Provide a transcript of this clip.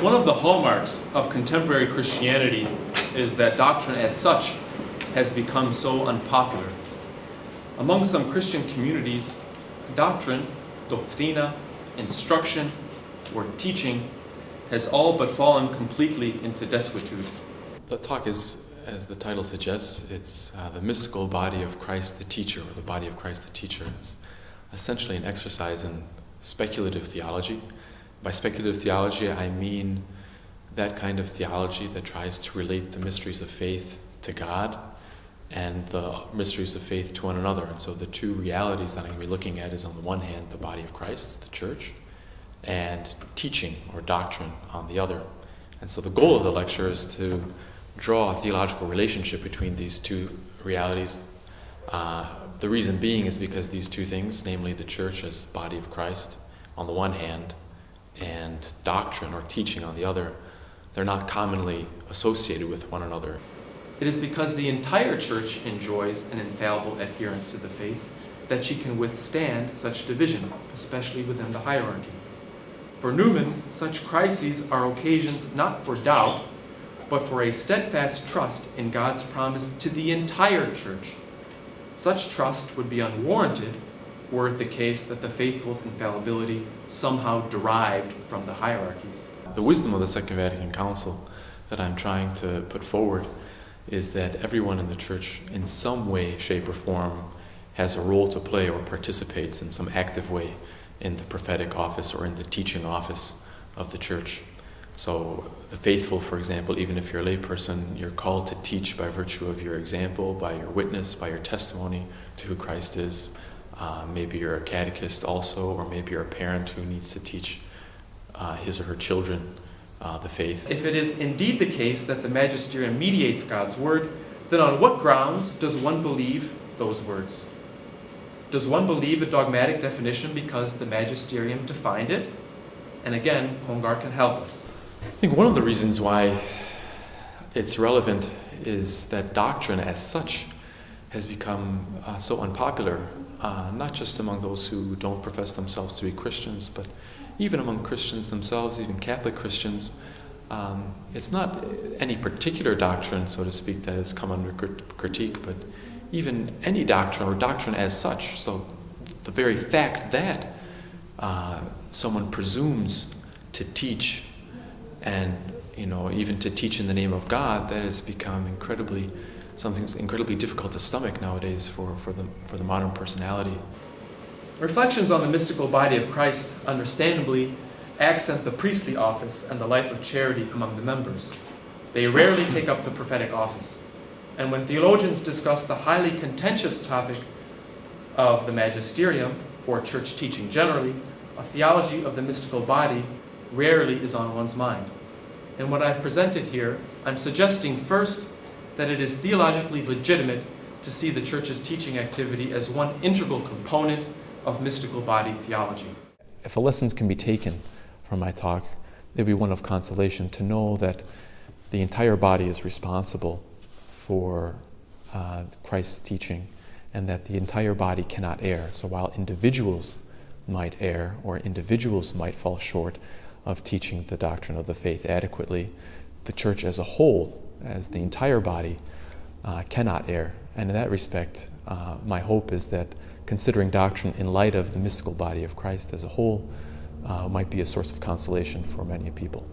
One of the hallmarks of contemporary Christianity is that doctrine as such has become so unpopular. Among some Christian communities, doctrine, doctrina, instruction, or teaching has all but fallen completely into desuetude. The talk is, as the title suggests, it's the mystical body of Christ the teacher, or the body of Christ the teacher. It's essentially an exercise in speculative theology. By speculative theology, I mean that kind of theology that tries to relate the mysteries of faith to God and the mysteries of faith to one another. And so the two realities that I'm going to be looking at is, on the one hand, the body of Christ, the church, and teaching or doctrine on the other. And so the goal of the lecture is to draw a theological relationship between these two realities. The reason being is because these two things, namely the church as body of Christ on the one hand and doctrine or teaching on the other, they're not commonly associated with one another. It is because the entire church enjoys an infallible adherence to the faith that she can withstand such division, especially within the hierarchy. For Newman, such crises are occasions not for doubt, but for a steadfast trust in God's promise to the entire church. Such trust would be unwarranted were it the case that the faithful's infallibility somehow derived from the hierarchies. The wisdom of the Second Vatican Council that I'm trying to put forward is that everyone in the church in some way, shape, or form has a role to play or participates in some active way in the prophetic office or in the teaching office of the church. So the faithful, for example, even if you're a layperson, you're called to teach by virtue of your example, by your witness, by your testimony to who Christ is. Maybe you're a catechist also, or maybe you're a parent who needs to teach his or her children the faith. If it is indeed the case that the magisterium mediates God's word, then on what grounds does one believe those words? Does one believe a dogmatic definition because the magisterium defined it? And again, Congar can help us. I think one of the reasons why it's relevant is that doctrine as such has become so unpopular, not just among those who don't profess themselves to be Christians, but even among Christians themselves, even Catholic Christians. It's not any particular doctrine, so to speak, that has come under critique, but even any doctrine or doctrine as such. So the very fact that someone presumes to teach and even to teach in the name of God, that has become something incredibly difficult to stomach nowadays for the modern personality. Reflections on the mystical body of Christ understandably accent the priestly office and the life of charity among the members. They rarely take up the prophetic office. And when theologians discuss the highly contentious topic of the magisterium, or church teaching generally, a theology of the mystical body rarely is on one's mind. In what I've presented here, I'm suggesting first that it is theologically legitimate to see the church's teaching activity as one integral component of mystical body theology. If a lessons can be taken from my talk, it would be one of consolation to know that the entire body is responsible for Christ's teaching, and that the entire body cannot err. So while individuals might err, or individuals might fall short of teaching the doctrine of the faith adequately, the church as a whole, as the entire body, cannot err. And in that respect, my hope is that considering doctrine in light of the mystical body of Christ as a whole might be a source of consolation for many people.